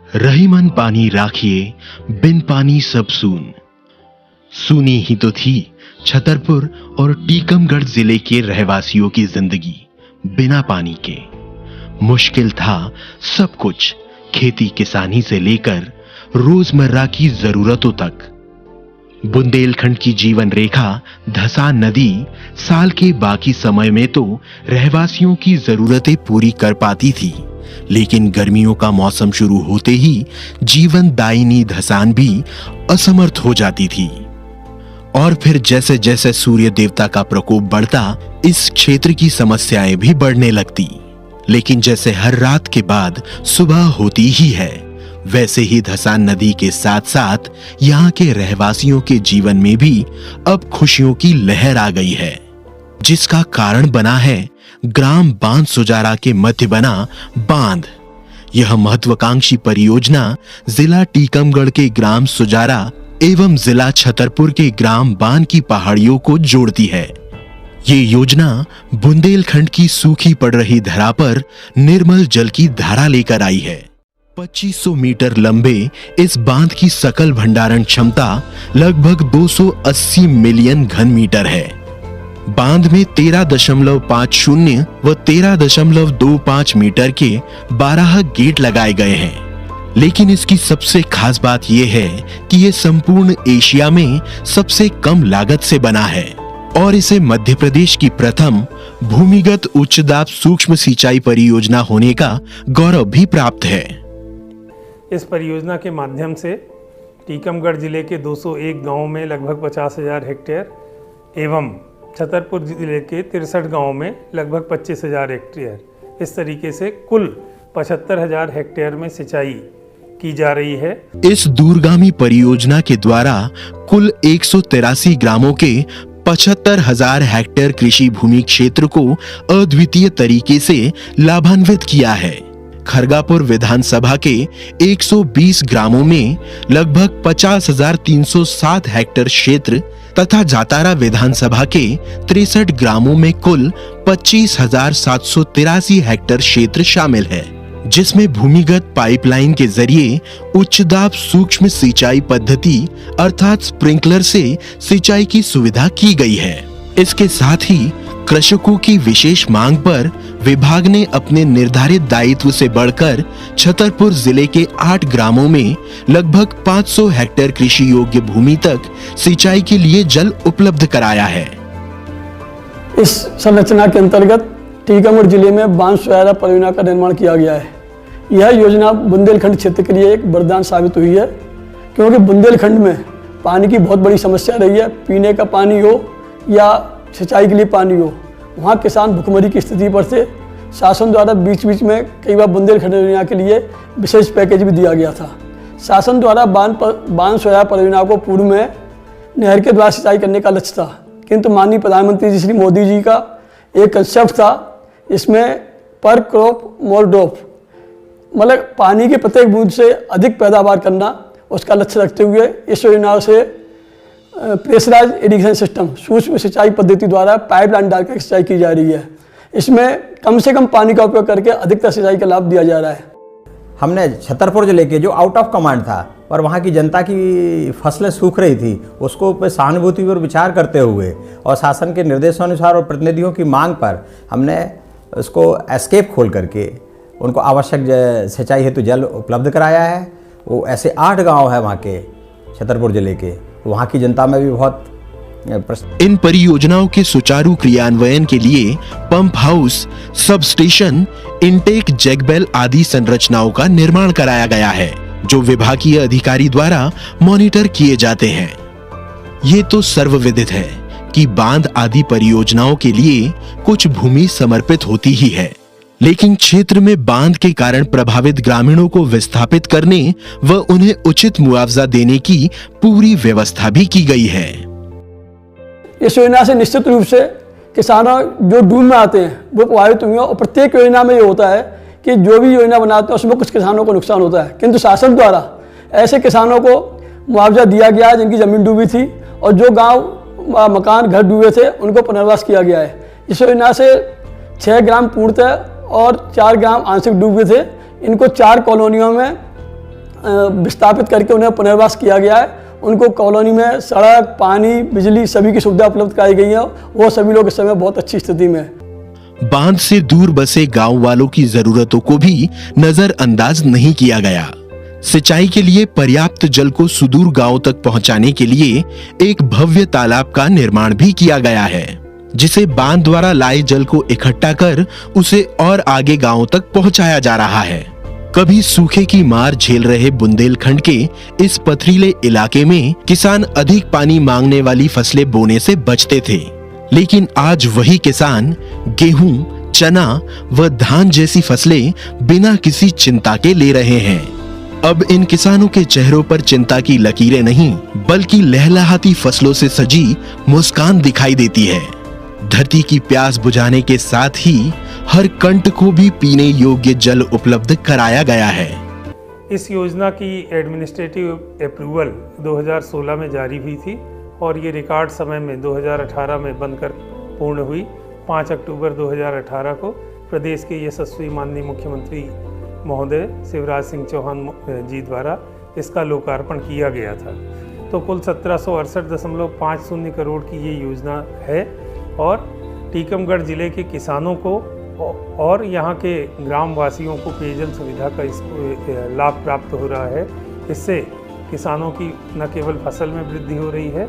रहीमन पानी राखिए, बिन पानी सब सून। सूनी ही तो थी छतरपुर और टीकमगढ़ जिले के रहवासियों की जिंदगी बिना पानी के। मुश्किल था सब कुछ, खेती किसानी से लेकर रोजमर्रा की जरूरतों तक। बुंदेलखंड की जीवन रेखा धसान नदी साल के बाकी समय में तो रहवासियों की जरूरतें पूरी कर पाती थी, लेकिन गर्मियों का मौसम शुरू होते ही जीवन दायिनी धसान भी असमर्थ हो जाती थी। और फिर जैसे जैसे सूर्य देवता का प्रकोप बढ़ता, इस क्षेत्र की समस्याएं भी बढ़ने लगती। लेकिन जैसे हर रात के बाद सुबह होती ही है, वैसे ही धसान नदी के साथ साथ यहाँ के रहवासियों के जीवन में भी अब खुशियों की लहर आ गई है, जिसका कारण बना है ग्राम बांध सुजारा के मध्य बना बांध। यह महत्वाकांक्षी परियोजना जिला टीकमगढ़ के ग्राम सुजारा एवं जिला छतरपुर के ग्राम बांध की पहाड़ियों को जोड़ती है। ये योजना बुंदेलखंड की सूखी पड़ रही धरा पर निर्मल जल की धारा लेकर आई है। 2500 मीटर लंबे इस बांध की सकल भंडारण क्षमता लगभग 280 मिलियन घन मीटर है। बांध में 13.50 व 13.25 मीटर के 12 गेट लगाए गए हैं। लेकिन इसकी सबसे खास बात यह है कि यह संपूर्ण एशिया में सबसे कम लागत से बना है और इसे मध्य प्रदेश की प्रथम भूमिगत उच्च दाब सूक्ष्म सिंचाई परियोजना होने का गौरव भी प्राप्त है। इस परियोजना के माध्यम से टीकमगढ़ जिले के 201 गांवों में लगभग 50,000 हेक्टेयर एवं छतरपुर जिले के 63 गांवों में लगभग 25,000 हेक्टेयर, इस तरीके से कुल 75,000 हेक्टेयर में सिंचाई की जा रही है। इस दूरगामी परियोजना के द्वारा कुल 183 ग्रामों के 75,000 हेक्टेयर कृषि भूमि क्षेत्र को अद्वितीय तरीके से लाभान्वित किया है। खरगापुर विधानसभा के 120 ग्रामों में लगभग 50,307 हेक्टेयर क्षेत्र तथा जातारा विधानसभा के 63 ग्रामों में कुल 25,783 हेक्टेयर क्षेत्र शामिल है, जिसमें भूमिगत पाइपलाइन के जरिए उच्च दाब सूक्ष्म सिंचाई पद्धति अर्थात स्प्रिंकलर से सिंचाई की सुविधा की गई है। इसके साथ ही कृषकों की विशेष मांग पर विभाग ने अपने निर्धारित दायित्व से बढ़कर छतरपुर जिले के 8 ग्रामों में लगभग 500 हेक्टेयर कृषि योग्य भूमि तक सिंचाई के लिए जल उपलब्ध कराया है। इस संरचना के अंतर्गत टीकमगढ़ जिले में बांध सुजारा परियोजना का निर्माण किया गया है। यह योजना बुंदेलखंड क्षेत्र के लिए एक वरदान साबित हुई है, क्योंकि बुंदेलखंड में पानी की बहुत बड़ी समस्या रही है। पीने का पानी हो या सिंचाई के लिए पानी हो, वहाँ किसान भुखमरी की स्थिति पर से शासन द्वारा बीच बीच में कई बार बुंदेलखंड योजना के लिए विशेष पैकेज भी दिया गया था। शासन द्वारा बांध सुजारा परियोजना को पूर्व में नहर के द्वारा सिंचाई करने का लक्ष्य था, किंतु माननीय प्रधानमंत्री जी श्री मोदी जी का एक कंसेप्ट था, इसमें पर क्रॉप मोर ड्रॉप, मतलब पानी के प्रत्येक बूंद से अधिक पैदावार करना, उसका लक्ष्य रखते हुए इस योजना से प्रेशराइज इरिगेशन सिस्टम सूक्ष्म सिंचाई पद्धति द्वारा पाइपलाइन डालकर सिंचाई की जा रही है। इसमें कम से कम पानी का उपयोग करके अधिकतर सिंचाई का लाभ दिया जा रहा है। हमने छतरपुर जिले के जो आउट ऑफ कमांड था और वहाँ की जनता की फसलें सूख रही थी, उसको पर सहानुभूति पर विचार करते हुए और शासन के निर्देशानुसार और प्रतिनिधियों की मांग पर हमने उसको एस्केप खोल करके उनको आवश्यक सिंचाई हेतु जल उपलब्ध कराया है। वो ऐसे 8 गाँव है वहाँ के छतरपुर जिले के, वहाँ की जनता में भी बहुत इन परियोजनाओं के सुचारू क्रियान्वयन के लिए pump house, sub station, intake jackwell आदि संरचनाओं का निर्माण कराया गया है, जो विभागीय अधिकारी द्वारा मॉनिटर किए जाते हैं। ये तो सर्वविदित है कि बांध आदि परियोजनाओं के लिए कुछ भूमि समर्पित होती ही है, लेकिन क्षेत्र में बांध के कारण प्रभावित ग्रामीणों को विस्थापित करने व उन्हें उचित मुआवजा देने की पूरी व्यवस्था भी की गई है। इस योजना से निश्चित रूप से किसानों जो डूब में आते हैं वो प्रभावित होंगे, और प्रत्येक योजना में ये होता है कि जो भी योजना बनाते हैं उसमें कुछ किसानों को नुकसान होता है, किंतु शासन द्वारा ऐसे किसानों को मुआवजा दिया गया जिनकी जमीन डूबी थी, और जो गाँव मकान घर डूबे थे उनको पुनर्वास किया गया है। इस योजना से 6 ग्राम पूर्णतः और 4 ग्राम आंशिक डूबे थे। इनको 4 कॉलोनियों में विस्थापित करके उन्हें पुनर्वास किया गया है। उनको कॉलोनी में सड़क, पानी, बिजली सभी की सुविधा उपलब्ध कराई गई है। वो सभी लोग इस समय बहुत अच्छी स्थिति में है। बांध से दूर बसे गांव वालों की जरूरतों को भी नजरअंदाज नहीं किया गया। सिंचाई के लिए पर्याप्त जल को सुदूर गांवों तक पहुंचाने के लिए एक भव्य तालाब का निर्माण भी किया गया है, जिसे बांध द्वारा लाए जल को इकट्ठा कर उसे और आगे गांवों तक पहुंचाया जा रहा है। कभी सूखे की मार झेल रहे बुंदेलखंड के इस पथरीले इलाके में किसान अधिक पानी मांगने वाली फसलें बोने से बचते थे, लेकिन आज वही किसान गेहूं, चना व धान जैसी फसलें बिना किसी चिंता के ले रहे हैं। अब इन किसानों के चेहरों पर चिंता की लकीरें नहीं, बल्कि लहलहाती फसलों से सजी मुस्कान दिखाई देती है। धरती की प्यास बुझाने के साथ ही हर कंट को भी पीने योग्य जल उपलब्ध कराया गया है। इस योजना की एडमिनिस्ट्रेटिव अप्रूवल 2016 में जारी हुई थी और ये रिकॉर्ड समय में 2018 में बनकर पूर्ण हुई। 5 अक्टूबर 2018 को प्रदेश के यशस्वी माननीय मुख्यमंत्री महोदय शिवराज सिंह चौहान जी द्वारा इसका लोकार्पण किया गया था। तो कुल 1768.50 करोड़ की ये योजना है और टीकमगढ़ जिले के किसानों को और यहाँ के ग्राम वासियों को पेयजल सुविधा का लाभ प्राप्त हो रहा है। इससे किसानों की न केवल फसल में वृद्धि हो रही है,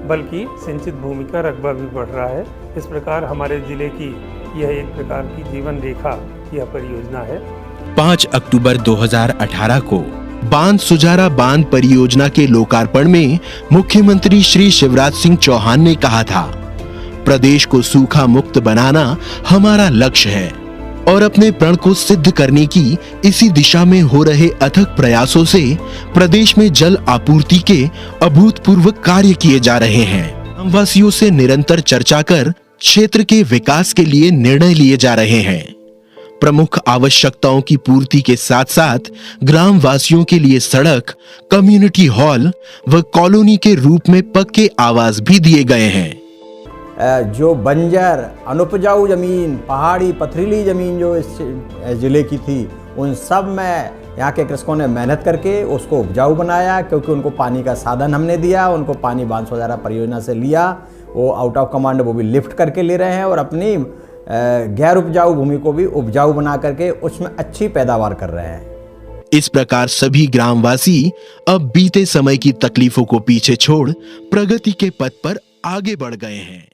बल्कि सिंचित भूमि का रकबा भी बढ़ रहा है। इस प्रकार हमारे जिले की यह एक प्रकार की जीवन रेखा यह परियोजना है। 5 अक्टूबर 2018 को बांध सुजारा बांध परियोजना के लोकार्पण में मुख्यमंत्री श्री शिवराज सिंह चौहान ने कहा था, प्रदेश को सूखा मुक्त बनाना हमारा लक्ष्य है और अपने प्रण को सिद्ध करने की इसी दिशा में हो रहे अथक प्रयासों से प्रदेश में जल आपूर्ति के अभूतपूर्व कार्य किए जा रहे हैं। ग्रामवासियों से निरंतर चर्चा कर क्षेत्र के विकास के लिए निर्णय लिए जा रहे हैं। प्रमुख आवश्यकताओं की पूर्ति के साथ साथ ग्राम वासियों के लिए सड़क, कम्युनिटी हॉल व कॉलोनी के रूप में पक्के आवास भी दिए गए हैं। जो बंजर, अनुपजाऊ जमीन, पहाड़ी पथरीली जमीन जो इस जिले की थी, उन सब में यहाँ के कृषकों ने मेहनत करके उसको उपजाऊ बनाया, क्योंकि उनको पानी का साधन हमने दिया। उनको पानी बांध सुजारा परियोजना से लिया, वो आउट ऑफ कमांड वो भी लिफ्ट करके ले रहे हैं और अपनी गैर उपजाऊ भूमि को भी उपजाऊ बना करके उसमें अच्छी पैदावार कर रहे हैं। इस प्रकार सभी ग्रामवासी अब बीते समय की तकलीफों को पीछे छोड़ प्रगति के पथ पर आगे बढ़ गए हैं।